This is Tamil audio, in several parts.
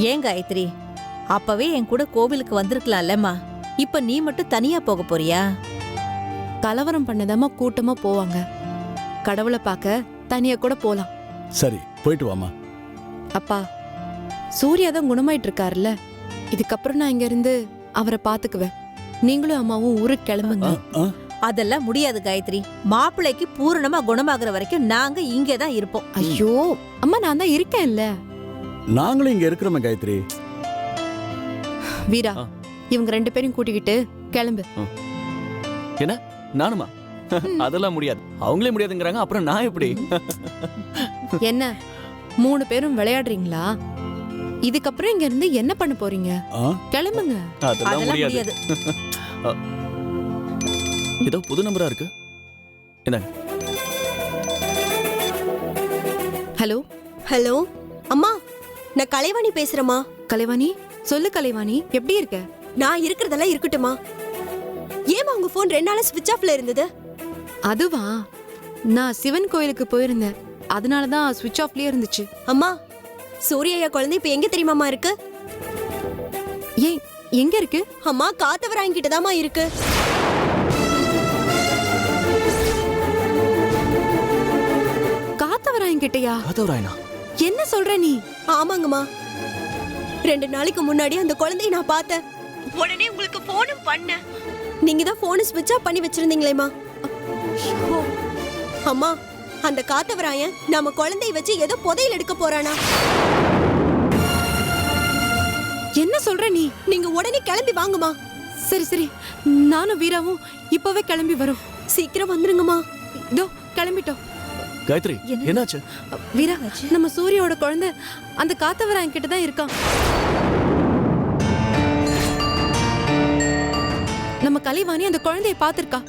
ஏன் காயத்ரி, அப்பவே என் கூட கோவிலுக்கு வந்திருக்கலாம்லம்மா. இப்ப நீ மட்டும் தனியா போக போறியா? கலவரம் பண்ணதாம கூட்டமா போவாங்க. கடவுளை பார்க்க தனியா கூட போலாம். சரி, போயிட்டு வாமா. அப்பா, சூர்யா தான் குணமாயிட்டு இருக்காருல்ல, இதுக்கப்புறம் நான் இங்க இருந்து அவரை பாத்துக்குவேன். நீங்களும் அம்மாவும் ஊருக்கு கிளம்புங்க. அதெல்லாம் முடியாது காயத்ரி. மாப்பிள்ளைக்கு பூரணமா குணமாகற வரைக்கும் நாங்க இங்கதான் இருப்போம். ஐயோ அம்மா, நான் தான் இருக்கேன்ல. நாங்களும் இங்க இருக்கிறோமே காயத்ரி. வீரா, இவங்க 2 பேரையும் கூட்டிக்கிட்டு கிளம்பு. என்ன நானுமா? அதெல்லாம் முடியாது. அவங்களே முடியாதுங்கறாங்க, அப்புறம் நான் எப்படி? என்ன 3 பேரும் விளையாடுறீங்களா? இதுக்கப்புறம் இங்க இருந்து என்ன பண்ண போறீங்க? கிளம்புங்க. அதெல்லாம் முடியாது. ஏதோ புது நம்பரா இருக்கு. என்ன? ஹலோ ஹலோ அம்மா, நான் கலைவாணி பேசுறேம்மா. கலைவாணி, சொல்லு கலைவாணி, எப்படி இருக்க? நான் இருக்கிறதெல்லாம் இருக்கட்டுமா? ஏமா உங்க போன் 2 நாளா ஸ்விட்ச் ஆஃப்ல இருந்தது? அதுவா, நான் சிவன் கோயிலுக்கு போயிருந்தேன், அதனாலதான் ஸ்விட்ச் ஆஃப்லயே இருந்துச்சு. அம்மா, சூர்யா குழந்தை இப்ப எங்க தெரியுமாமா இருக்கு? ஏன், எங்க இருக்கு? அம்மா, காத்தவராங்கிட்டதாமா இருக்கு. காத்தவராயன்கிட்டயா? காத்தவராயனா? என்ன சொல்ற நீ? ஆமாங்கம்மா, 2 நாளைக்கு முன்னாடி அந்த குழந்தையை நான் பார்த்தேன். உடனே உங்களுக்கு போனும் பண்ண. நீங்க தான் போனை ஸ்விட்ச் ஆஃப் பண்ணி வச்சிருந்தீங்களேம்மா. அம்மா, அந்த காத்தவராயன் நம்ம குழந்தையை வச்சு ஏதோ புதையல் எடுக்க போறானா? என்ன சொல்ற நீ? நீங்க உடனே கிளம்பி வாங்கம்மா. சரி சரி, நானும் வீராவும் இப்பவே கிளம்பி வரோம். சீக்கிரம் வந்துருங்கம்மா. இதோ கிளம்பிட்டோம். காயத்ரி, என்னாச்சு? வீரா, நம்ம சூர்யாவோட குழந்தை அந்த காத்தவராயன் கிட்ட தான் இருக்கான். நம்ம கலைவாணி அந்த குழந்தைய பாத்திருக்கா.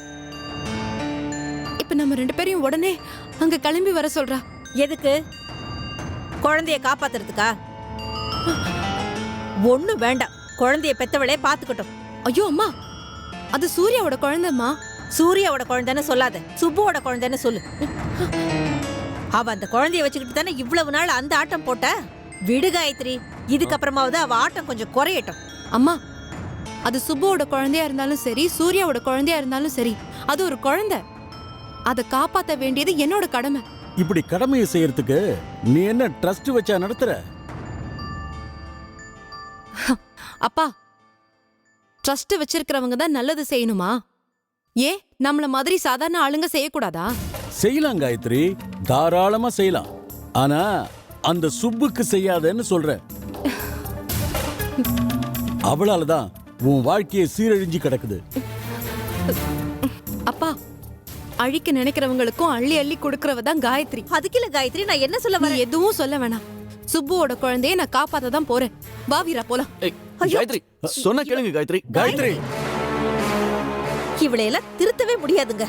இப்ப நம்ம 2 பேரையும் உடனே அங்க கிளம்பி வர சொல்றா. எதுக்கு? குழந்தைய காப்பாத்துறதுக்கா? ஒண்ணும் வேண்டாம், குழந்தைய பெத்தவளே பாத்துக்கட்டும். ஐயோ அம்மா, அது சூர்யாவோட குழந்தைம்மா. சூர்யாவோட குழந்தைன்னு சொல்லாத, சுப்புவோட குழந்தைன்னு சொல்லு. அவ அந்த குழந்தைய வச்சுக்கிட்டு தானே இவ்வளவு நாள் அந்த ஆட்டம் போட்ட. விடு காயத்ரி, இதுக்கப்புறமாவது அவ ஆட்டம் கொஞ்சம் குறையட்டும். அம்மா, அது சுப்புவோட குழந்தையா இருந்தாலும் சரி, சூர்யாவோட குழந்தையா இருந்தாலும் சரி, அது ஒரு குழந்தை. அதை காப்பாத்த வேண்டியது என்னோட கடமை. இப்படி கடமையை செய்யறதுக்கு நீ என்ன ட்ரஸ்ட் வச்சா நடத்துற? அப்பா, ட்ரஸ்ட் வச்சிருக்கிறவங்க தான் நல்லது செய்யணுமா? ஏன் நம்மள மாதிரி சாதாரண ஆளுங்க செய்யக்கூடாதா? செய்யலாம் காயத்ரி, தாராளமா செய்யலாம். ஆனா அந்த சுப்புக்கு செய்யாதன்னு சொல்ற. அவளாலதான் உன் வாழ்க்கையை சீரழிஞ்சு கிடக்குது. அப்பா, அழிக்க நினைக்கிறவங்களுக்கும் அள்ளி அள்ளி கொடுக்கறவ தான் காயத்ரி. அதுக்கு இல்ல காயத்ரி, நான் என்ன சொல்ல நீ வரேன்? எதுவும் சொல்ல வேணாம். சுப்புவோட குழந்தைய நான் காப்பாத்த தான் போறேன். வா வீரா, போலாம். காயத்ரி, சொன்னா கேளுங்க காயத்ரி. காயத்ரி, இவளையெல்லாம் திருத்தவே முடியாதுங்க.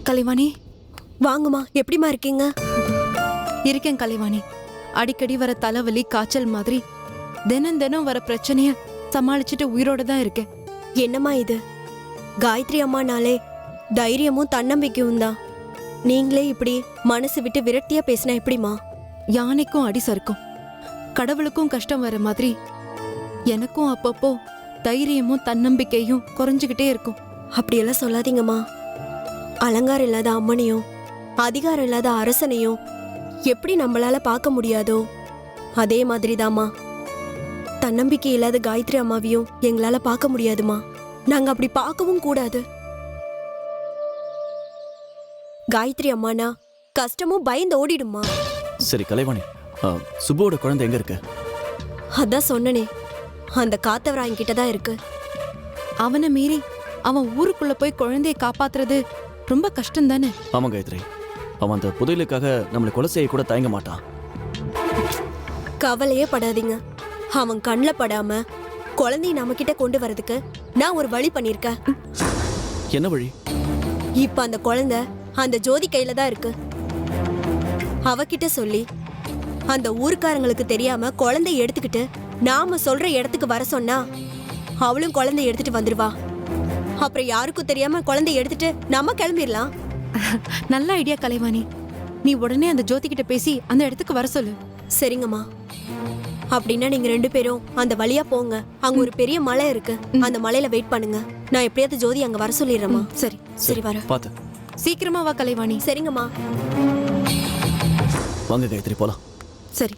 கலைவாணி, வாங்கம்மா. எப்படிமா இருக்கீங்க? இருக்கேன் கலைவாணி. அடிக்கடி வர தலைவலி, காய்ச்சல் மாதிரி தினம் தினம் வர பிரச்சனைய சமாளிச்சுட்டு உயிரோட தான் இருக்கேன். என்னம்மா இது? காயத்ரி அம்மானாலே தைரியமும் தன்னம்பிக்கையும் தான். நீங்களே இப்படி மனசு விட்டு விரக்தியா பேசினா எப்படிமா? யானைக்கும் அடி சறுக்கும், கடவுளுக்கும் கஷ்டம் வர மாதிரி எனக்கும் அப்பப்போ தைரியமும் தன்னம்பிக்கையும் குறைஞ்சுக்கிட்டே இருக்கும். அப்படியெல்லாம் சொல்லாதீங்கம்மா. அலங்காரம் இல்லாத அம்மனையும் அதிகாரம் இல்லாத அரசனையும் எப்படி நம்மளால பார்க்க முடியாதோ அதே மாதிரிதாம்மா தன்னம்பிக்கை இல்லாத காயத்ரி அம்மாவையும் எங்களால பார்க்க முடியாதுமா. நாங்க அப்படி பார்க்கவும் கூடாது. காயத்ரி அம்மானா கஷ்டமும் பயந்து ஓடிடுமா. சரி கலைவாணி, சுப்புவோட குழந்தை எங்க இருக்கு? அதான் சொன்னனே, அந்த காத்தவராயன் தான் இருக்கு. அவனை மீறி அவன் ஊருக்குள்ள போய் குழந்தைய காப்பாத்துறது ரொம்ப கஷ்டம் தானே? ஆமா காயத்ரி, அவன் அந்த புதையலுக்காக நம்மளை கொலை செய்ய கூட தயங்க மாட்டான். கவலையே படாதீங்க. அவன் கண்ணில் படாம குழந்தைய நம்ம கிட்ட கொண்டு வரதுக்கு நான் ஒரு வழி பண்ணிருக்கேன். என்ன வழி? இப்ப அந்த குழந்தை அந்த ஜோதி கையில தான் இருக்கு. அவகிட்ட சொல்லி அந்த ஊர்க்காரங்களுக்கு தெரியாம குழந்தைய எடுத்துக்கிட்டு நாம சொல்ற இடத்துக்கு வர சொன்னா அவளும் குழந்தைய எடுத்துட்டு வந்துருவா. அப்புறம் யாருக்கும் தெரியாம குழந்தைய எடுத்துட்டு நம்ம கிளம்பிடலாம். நல்ல ஐடியா கலைவாணி. நீ உடனே அந்த ஜோதி கிட்ட பேசி அந்த இடத்துக்கு வர சொல்லு. சரிங்கம்மா. அப்படின்னா நீங்க 2 பேரும் அந்த வழியா போங்க. அங்க ஒரு பெரிய மலை இருக்கு. அந்த மலையில வெயிட் பண்ணுங்க. நான் எப்படியாவது ஜோதி அங்க வர சொல்லிடுறேம்மா. சரி சரி வர. பாத்து சீக்கிரமா வா கலைவாணி. சரிங்கம்மா. வாங்க காயத்ரி போலாம். சரி.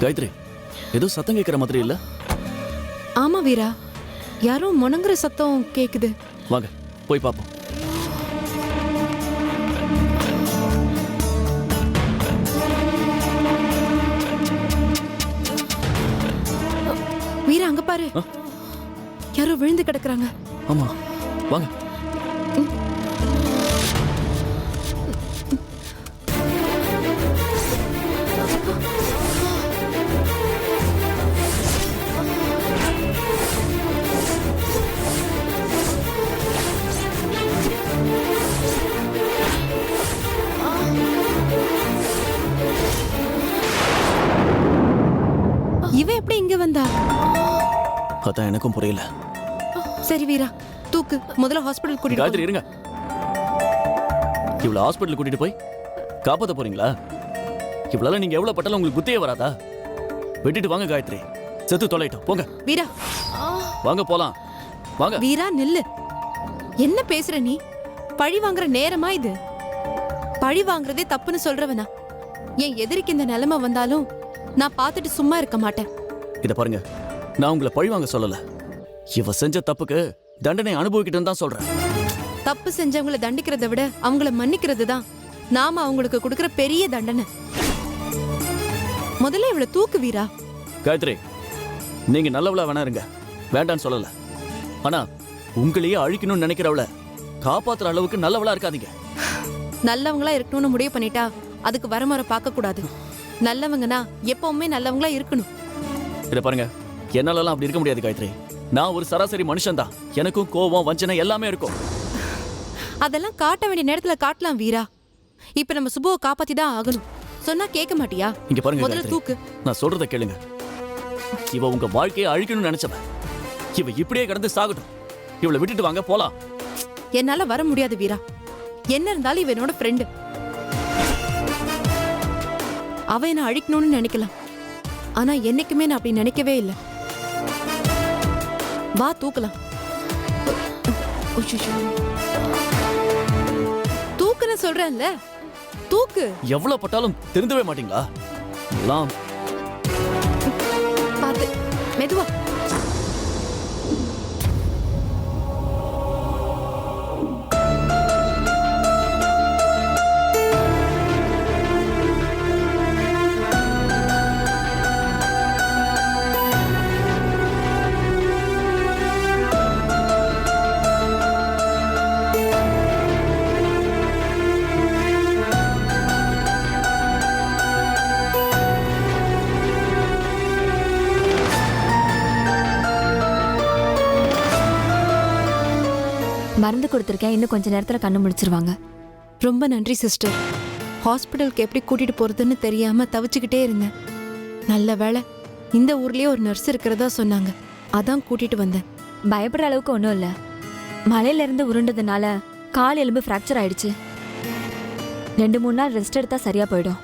காயத்ரி ஏதோ சத்தம் கேட்கிற மாதிரி இல்ல? ஆமா வீரா, யாரோ முணங்குற சத்தம் கேக்குது. வாங்க போய் பாப்போம். வீரா அங்க பாரு, யாரோ விழுந்து கிடக்குறாங்க. ஆமா வாங்க. இவ எப்படி இங்க வந்தா? அதான் எனக்கும் புரியல. சரி வீரா, தூக்கு. முதல்ல ஹாஸ்பிடல் கூட்டிட்டு காயத்ரி போ. இருங்க. இவ்வளவு ஹாஸ்பிட்டல் கூட்டிட்டு போய் காப்பாத்த போறீங்களா? இவ்வளவு நீங்க எவ்வளவு பட்டாலும் உங்களுக்கு புத்தியே வராதா? விட்டுட்டு வாங்க காயத்ரி, செத்து தொலைட்டோம். போங்க வீரா, வாங்க போலாம். வாங்க. வீரா நில்லு. என்ன பேசுற நீ? பழி வாங்குற நேரமா இது? பழி வாங்குறதே தப்புன்னு சொல்றவனா? என் எதிரிக்கு இந்த நிலைமை வந்தாலும் நான் பார்த்துட்டு சும்மா இருக்க மாட்டேன். இத பாருங்க, நான் உங்களை பழி வாங்க சொல்லல. இவ செஞ்ச தப்புக்கு தண்டனை அனுபவிக்கிட்டேன்னு தான் சொல்றேன். தப்பு செஞ்சவங்கள தண்டிக்கிறதை விட அவங்கள மன்னிக்கிறது தான் நாம அவங்களுக்கு கொடுக்கிற பெரிய தண்டனை. முதல்ல இவள தூக்கு வீரா. காயத்ரி, நீங்க நல்லவளா வேணா இருங்க, வேண்டான்னு சொல்லல. ஆனா உங்களையே அழிக்கணும்னு நினைக்கிறவள காப்பாத்துற அளவுக்கு நல்லவளா இருக்காதீங்க. நல்லவங்களா இருக்கணும்னு முடிவு பண்ணிட்டா அதுக்கு வரமுறை பார்க்க கூடாது. நல்லவங்கன்னா எப்பவுமே நல்லவங்களா இருக்கணும். இத பாருங்க, என்னாலலாம் அப்படி இருக்க முடியாது காயத்ரி. நான் ஒரு சராசரி மனுஷன் தான். எனக்கும் கோபம், வஞ்சனை எல்லாமே இருக்கும். அதெல்லாம் காட்ட வேண்டிய நேரத்துல காட்டலாம் வீரா. இப்ப நம்ம சுபுவை காப்பாத்தி தான் ஆகணும். சொன்னா கேட்க மாட்டியா? இங்க பாருங்க முதல்ல காயத்ரி, தூக்கு. நான் சொல்றத கேளுங்க. இவ உங்க வாழ்க்கையை அழிக்கணும்னு நினைச்சவ. இவ இப்படியே கடந்து சாகட்டும். இவளை விட்டுட்டு வாங்க போலாம். என்னால வர முடியாது வீரா. என்ன இருந்தாலும் இவ என்னோட ஃப்ரெண்டு. அவ என்ன அழிக்கணும்னு நினைக்கலாம், ஆனா என்னைக்குமே நான் அப்படி நினைக்கவே இல்லை. வா தூக்கலாம். தூக்குன்னு சொல்றேன்ல, தூக்கு. எவ்வளவு பட்டாலும் திருந்தவே மாட்டீங்களா? எல்லாம் பாத்து மெதுவா. மருந்து கொடுத்துருக்கேன், இன்னும் கொஞ்ச நேரத்துல கண்ணு முடிச்சிருவாங்க. ரொம்ப நன்றி சிஸ்டர். ஹாஸ்பிட்டலுக்கு எப்படி கூட்டிட்டு போறதுன்னு தெரியாம தவிச்சுக்கிட்டே இருந்தேன். நல்ல வேளை இந்த ஊர்லயே ஒரு நர்ஸ் இருக்கிறதா சொன்னாங்க, அதான் கூட்டிட்டு வந்தேன். பயப்படுற அளவுக்கு ஒன்றும் இல்லை. மலையில இருந்து உருண்டதுனால கால் எலும்பு ஃப்ராக்சர் ஆயிடுச்சு. 2-3 நாள் ரெஸ்ட் எடுத்தா சரியா போயிடும்.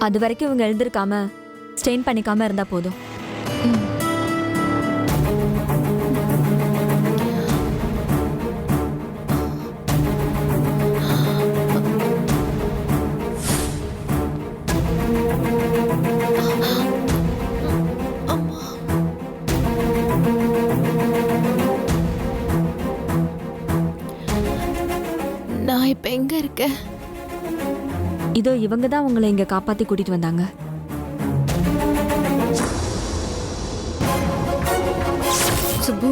அது வரைக்கும் இவங்க எழுந்திருக்காம ஸ்டெயின் பண்ணிக்காம இருந்தா போதும். நான் இப்ப எங்க இருக்கேன்? இதோ இவங்க தான் உங்களை இங்க காப்பாத்தி கூட்டிட்டு வந்தாங்க. சுப்பு,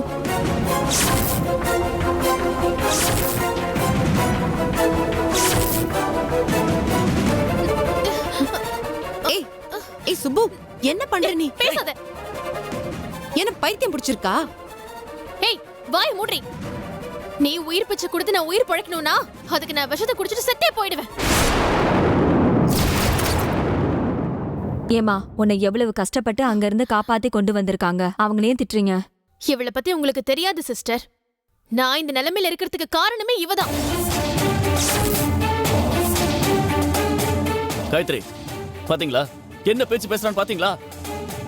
ஏய் ஏய் சுப்பு, என்ன பண்ற நீ? பேசாத. என்ன பைத்தியம் பிடிச்சிருக்கா? ஏய் வாய் மூடி. நீ உயிர் பிச்சை கொடுத்து நான் உயிர் பழைக்கணும்னா அதுக்கு நான் விஷத்தை குடிச்சிட்டு செத்தே போயிடுவேன். ஏமா உன்னை எவ்வளவு கஷ்டப்பட்டு அங்க இருந்து காப்பாத்தி கொண்டு வந்திருக்காங்க, அவங்களையும் திட்டுறீங்க. இவளை பத்தி உங்களுக்கு தெரியாது சிஸ்டர். நான் இந்த நிலைமையில இருக்கிறதுக்கு காரணமே இவதான். காயத்ரி பாத்தீங்களா என்ன பேச்சு பேசுறான்னு பாத்தீங்களா?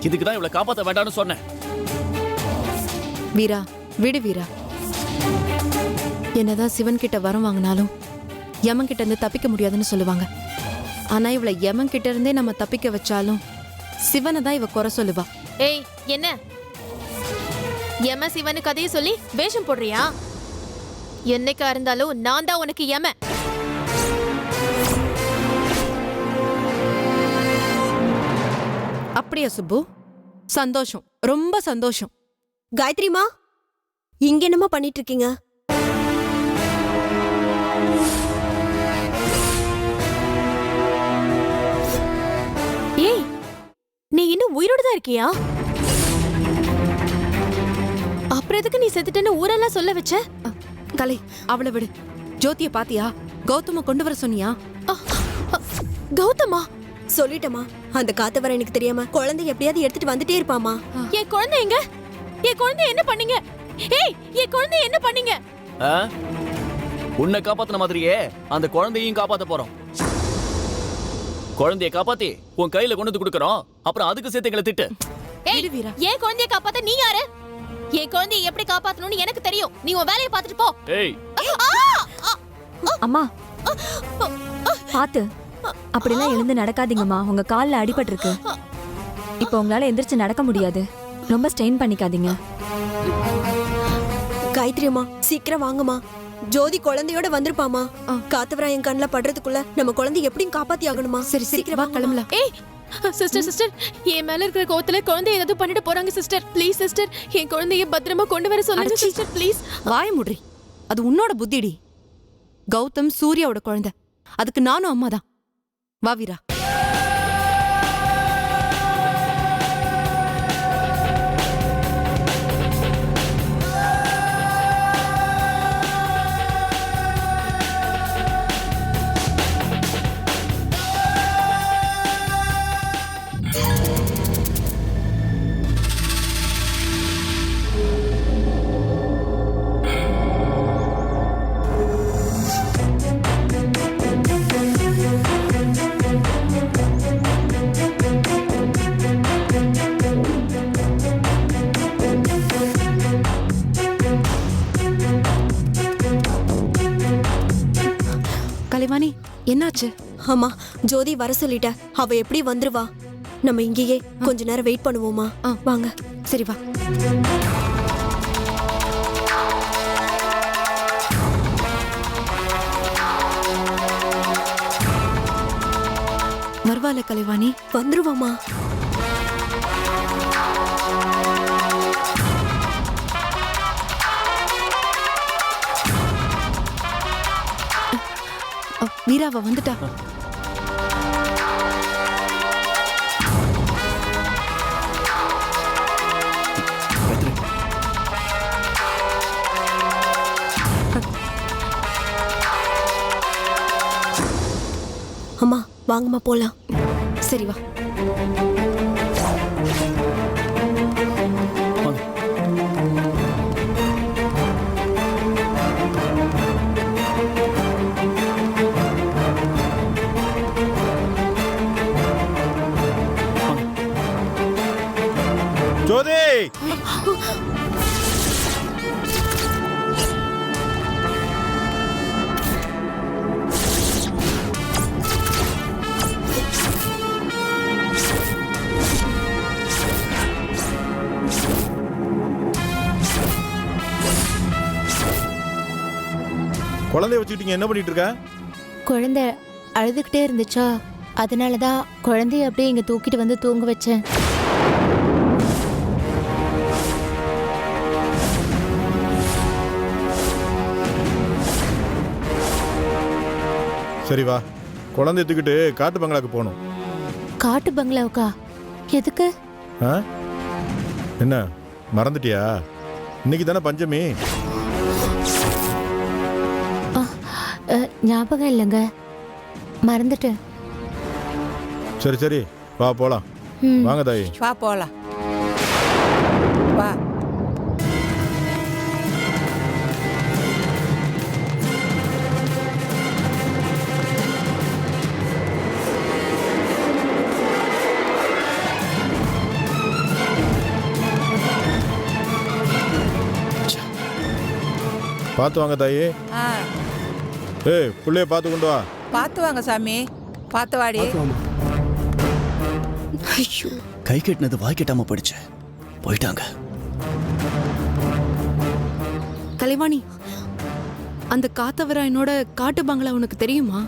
இதுக்கு தான் இவளை காப்பாத்த வேண்டாம்னு சொன்னேன். வீரா, விடு வீரா. என்னதான் சிவன் கிட்ட வரம் வாங்கினாலும் யமன் கிட்ட இருந்து தப்பிக்க முடியாதுன்னு சொல்லுவாங்க. ஆனா இவளை யமன் கிட்ட இருந்தே நம்ம தப்பிக்க வச்சாலும் சிவனை தான் இவ குறை சொல்லுவா. ஏய் என்ன யம சிவனு கதையை சொல்லி வேஷம் போடுறியா? என்னைக்கா இருந்தாலும் நான் தான் உனக்கு யம. அப்படியா சுப்பு? சந்தோஷம், ரொம்ப சந்தோஷம். காயத்ரிமா, இங்க என்னமா பண்ணிட்டு இருக்கீங்க? ஏய் நீ இன்னும் உயிரோட தான் இருக்கியா? அப்புறம் எதுக்கு நீ செத்துட்டேன்னு ஊரெல்லாம் சொல்ல வச்ச? கலை, அவளை விடு. ஜோதிய பாத்தியா? கௌதம கொண்டு வர சொன்னியா? கௌதமா? சொல்லிட்டமா, அந்த காத்தவர எனக்கு தெரியாம குழந்தை எப்படியாவது எடுத்துட்டு வந்துட்டே இருப்பாமா. என் குழந்தை எங்க? என் குழந்தை என்ன பண்ணீங்க? ஏய் என் குழந்தை என்ன பண்ணீங்க? உன்னை காப்பாத்தின மாதிரியே அந்த குழந்தையும் காப்பாத்த போறோம். குழந்தைய காப்பாத்தி உன் கையில கொண்டு வந்து கொடுக்கறோம். அப்புறம் அதுக்கு சேர்த்து எங்களை திட்டு. ஏய் விடு வீரா. என் குழந்தைய காப்பாத்த நீ யாரு? என் குழந்தைய எப்படி காப்பாத்தணும்னு எனக்கு தெரியும். நீ உன் வேலையை பார்த்துட்டு போ. ஏய் அம்மா பாத்து, அப்படிலாம் எழுந்து நடக்காதீங்கம்மா, உங்க கால்ல அடிபட்டிருக்கு. இப்போ உங்களால எந்திரிச்சு நடக்க முடியாது, ரொம்ப ஸ்ட்ரெயின் பண்ணிக்காதீங்க. காயத்ரி அம்மா, சீக்கிரம் வாங்கம்மா. ஜோதி குழந்தையோட வந்திருப்பாமா. காத்தவரா என் கண்ணுல படுறதுக்குள்ள நம்ம குழந்தை எப்படியும் காப்பாத்தி ஆகணுமா. சரி சரி, வா கிளம்பலாம். ஏய் சிஸ்டர் சிஸ்டர், என் மேல இருக்கிற கோவத்துல குழந்தை ஏதாவது பண்ணிட்டு போறாங்க சிஸ்டர். ப்ளீஸ் சிஸ்டர், என் குழந்தைய பத்திரமா கொண்டு வர சொல்லுங்க அடச்சீ. Sister please. வாய முடி. அது உன்னோட புத்திடி. கௌதம் சூர்யாவோட குழந்தை, அதுக்கு நானும் அம்மா தான். வா வீரா. கலைவாணி, என்னாச்சு? ஆமா, ஜோதி வர சொல்லிட்ட. அவ எப்படி வந்துருவா. நம்ம இங்கேயே கொஞ்ச நேரம் வெயிட் பண்ணுவோமா? வாங்க. சரி வா. வருவால கலைவாணி? வந்துருவாமா. வீராவ வந்துட்டா. அம்மா வாங்கம்மா போலாம். சரி வா. ஜோதி, குழந்தைய வச்சுக்கிட்டீங்க, என்ன பண்ணிட்டு இருக்க? குழந்தை அழுதுகிட்டே இருந்துச்சா, அதனாலதான் குழந்தைய அப்படியே இங்க தூக்கிட்டு வந்து தூங்க வச்சேன். சரி வா, குழந்தைய தூக்கிட்டு காட்டு பங்களாக்கு போகணும். காட்டு பங்களாவுக்கா? எதுக்கு? ஆ? என்ன மறந்துட்டியா? இன்னைக்கு தானே பஞ்சமி. ஞாபகம் இல்லைங்க, மறந்துட்டேன். சரி சரி வா போலாம். வாங்க தாயி. வா போலாம். வா. பார்த்து வாங்க தாயி. ஆ, ஏய் புள்ளைய பார்த்து கொண்டு வா. பார்த்து வாங்க சாமி, பார்த்து வாடி. ஐயோ, கை கட்டினது வாய் கட்டாம போயிடுச்சு. போயிட்டாங்க. கலைவாணி, அந்த காத்தவராயனோட காட்டு பங்களா உனக்கு தெரியுமா?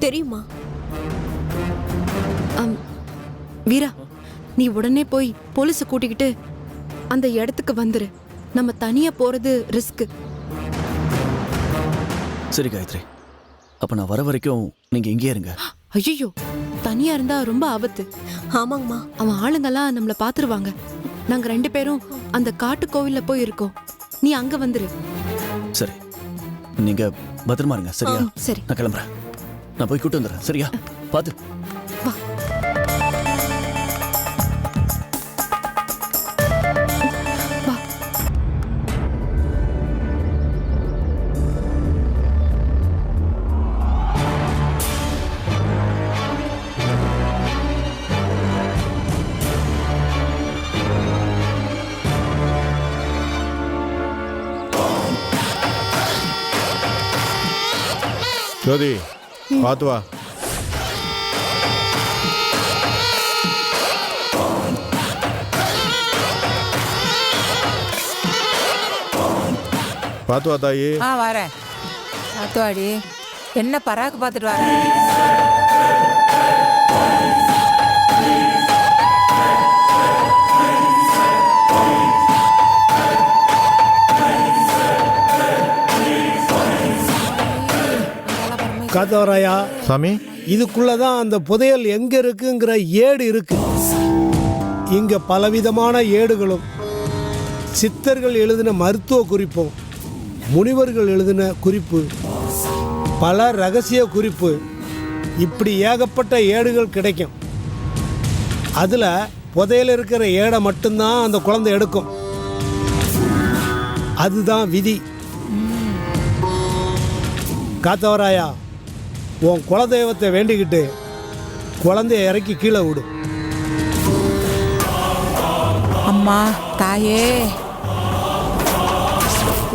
தெரியுமா? வீரா, நீ உடனே போய் போலீஸை கூட்டிக்கிட்டு அந்த இடத்துக்கு வந்துரு. நம்ம தனியா போறது ரிஸ்க். சரி காயத்ரி, அப்ப நான் வர வரைக்கும் நீங்க இங்கே இருங்க. ஐயோ, தனியா இருந்தா ரொம்ப ஆபத்து. ஆமாங்கம்மா. அவன் ஆளுங்கெல்லாம் நம்மள பாத்துருவாங்க. நாங்க 2 பேரும் அந்த காட்டு கோவில்ல போய் இருக்கோம். நீ அங்க வந்துரு. சரி, நீங்க பத்திரமா இருங்க. சரியா? சரி. நான் கிளம்புறேன். நான் போய் கூட்டு வந்துடுறேன். சரியா? பாத்து. வா. வா. ஜோதி பார்த்து வா. பார்த்து வா தாயி. ஆ வரேன். பார்த்து வாடி. என்ன பராக்கு பார்த்துட்டு வர? காத்தவராயா, சாமி இதுக்குள்ளதான் அந்த புதையல் எங்க இருக்குங்கிற ஏடு இருக்கு. இங்க பலவிதமான ஏடுகளும், சித்தர்கள் எழுதின மருத்துவ குறிப்பும், முனிவர்கள் எழுதின குறிப்பு, பல ரகசிய குறிப்பு, இப்படி ஏகப்பட்ட ஏடுகள் கிடைக்கும். அதுல புதையல் இருக்கிற ஏடை மட்டும்தான் அந்த குழந்தை எடுக்கும். அதுதான் விதி. காத்தவராயா, உன் குலதெய்வத்தை வேண்டிக்கிட்டு குழந்தைய இறக்கி கீழே விடு. அம்மா தாயே,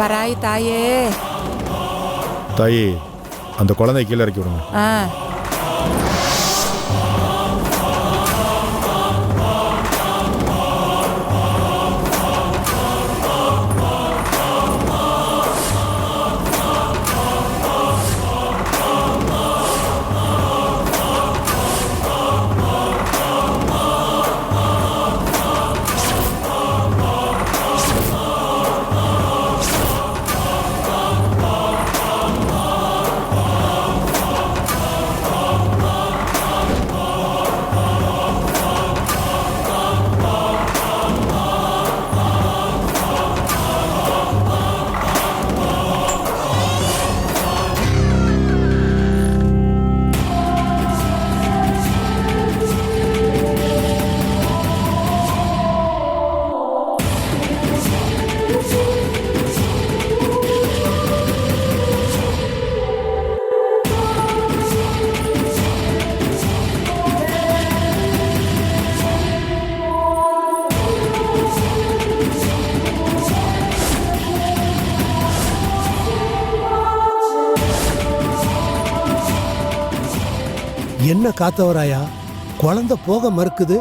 வராய் தாயே. தாயி அந்த குழந்தைய கீழே இறக்கி விடுங்க. ஆ, என்ன காத்தவராயா, குழந்தை போக மறுக்குது?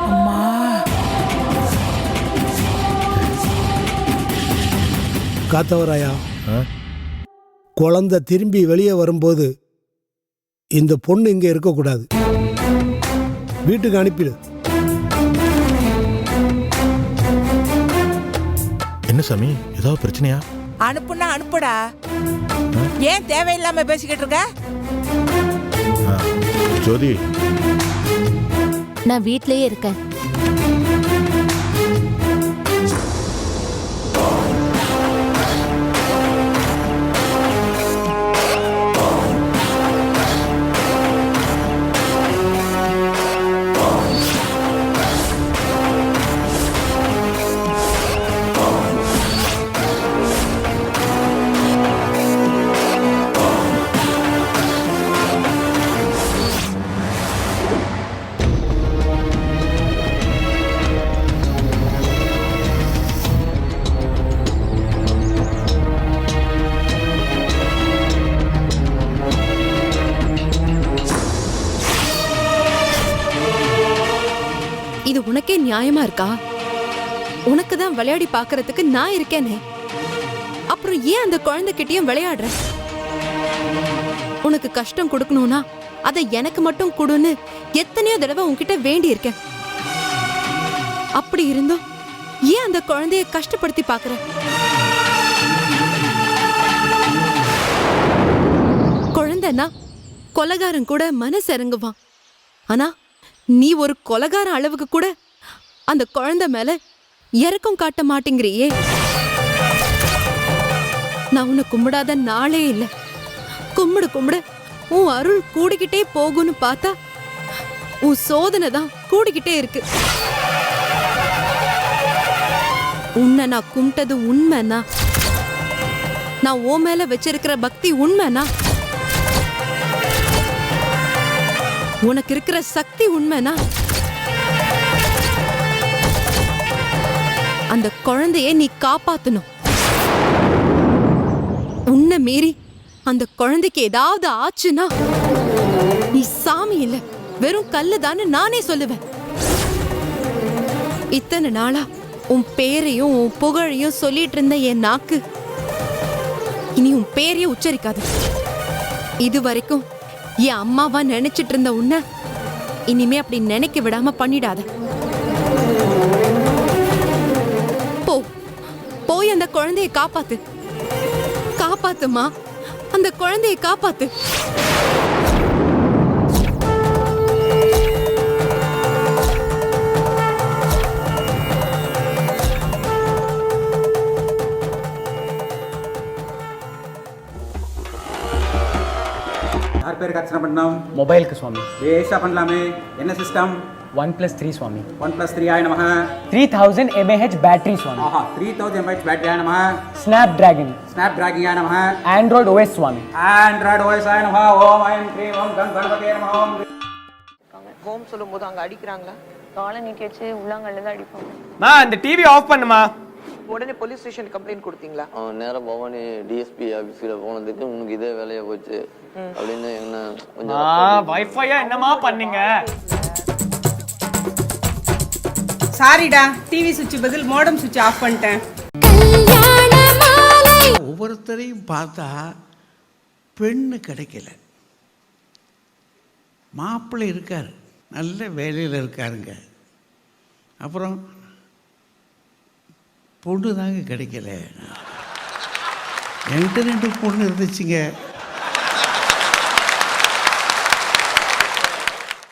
அம்மா. காத்தவராயா, குழந்தை திரும்பி வெளியே வரும்போது இந்த பொண்ணு இங்க இருக்கக்கூடாது. வீட்டுக்கு அனுப்பிடு. என்ன சாமி, ஏதாவது பிரச்சனையா? அனுப்புனா அனுப்புடா. ஏன் தேவையில்லாம பேசிக்கிட்டு இருக்க? ஜோதி, நான் வீட்லயே இருக்கேன். இது உனக்கே நியாயமா இருக்கா? உனக்கு தான் விளையாடி பார்க்கறதுக்கு நான் இருக்கேனே. அப்புறம் ஏன் அந்த குழந்தைகிட்டயும் விளையாடுற? உனக்கு கஷ்டம் கொடுக்கணும்னா அதை எனக்கு மட்டும் கொடுன்னு எத்தனையோ தடவை உன்கிட்ட வேண்டி இருக்கேன். அப்படி இருந்தும் ஏன் அந்த குழந்தைய கஷ்டப்படுத்தி பார்க்கற? குழந்தைன்னா கொலைகாரன் கூட மனசு இறங்குவான். ஆனா நீ ஒரு கொலைகார அளவுக்கு கூட அந்த குழந்தை மேல இரக்கம் காட்ட மாட்டேங்கிறியே. நான் உன்னை கும்பிடாத நாளே இல்ல. கும்பிடு கும்பிடு உன் அருள் கூடிக்கிட்டே போகும்னு பார்த்தா உன் சோதனை தான் கூடிக்கிட்டே இருக்கு. உன்னை நான் கும்பிட்டது உண்மைன்னா, நான் உன் மேல வச்சிருக்கிற பக்தி உண்மைன்னா, உனக்கு இருக்கிற சக்தி உண்மைனா, அந்த குழந்தைய நீ காப்பாத்தணும். உன்னை மீறி அந்த குழந்தைக்கு ஏதாவது ஆச்சுன்னா நீ சாமி இல்ல, வெறும் கல்லுதான்னு நானே சொல்லுவேன். இத்தனை நாளா உன் பேரையும் உன் புகழையும் சொல்லிட்டு இருந்த என் நாக்கு இனி உன் பேரையே உச்சரிக்காது. இது வரைக்கும் என் அம்மாவா நினைச்சிட்டு இருந்த உன்னை இனிமே அப்படி நினைக்க விடாம பண்ணிடாத. போ, போய் அந்த குழந்தையை காப்பாத்து. காப்பாத்துமா, அந்த குழந்தையை காப்பாத்து. யார் பேருக்கு அர்ச்சனை பண்ணோம்? மொபைலுக்கு சுவாமி. லேசா பண்ணலாமே. என்ன சிஸ்டம்? 1+3 சுவாமி. 1+3 ஆய நமஹ. 3000 mAh பேட்டரி சுவாமி. ஆஹா, 3000 mAh பேட்டரி ஆய நமஹ. ஸ்னாப் டிராகன் ஆய நமஹ. ஆண்ட்ராய்டு OS சுவாமி. ஆண்ட்ராய்டு OS ஆய நமஹ. ஓம் ஐம் க்ரீம் ஓம் கம் கணபதே நமஹ. ஓம் ஹோம் சொல்லும்போது அங்க அடிக்கிறாங்களா? காலை நீட்டி வச்சு உள்ளாங்கல்ல தான் அடிப்பாங்க. மா அந்த டிவி ஆஃப் பண்ணுமா. உடனே போலீஸ் ஸ்டேஷன் கம்ப்ளைண்ட் கொடுத்தீங்களா? நேரம் பவானி டிஎஸ்பி ஆஃபீஸில் போனதுக்கு உனக்கு இதே வேலையா போச்சு அப்படின்னு என்ன கொஞ்சம் வைஃபையா என்னமா பண்ணீங்க? சாரிடா, டிவி சுவிட்ச் பதில் மோடம் சுவிட்ச் ஆஃப் பண்ணிட்டேன். ஒவ்வொருத்தரையும் பார்த்தா பெண்ணு கிடைக்கல. மாப்பிள்ளை இருக்கார், நல்ல வேலையில் இருக்காருங்க. அப்புறம் பொண்ணு தாங்க கிடைக்கல. என்கிட்ட 2 பொண்ணு இருந்துச்சுங்க.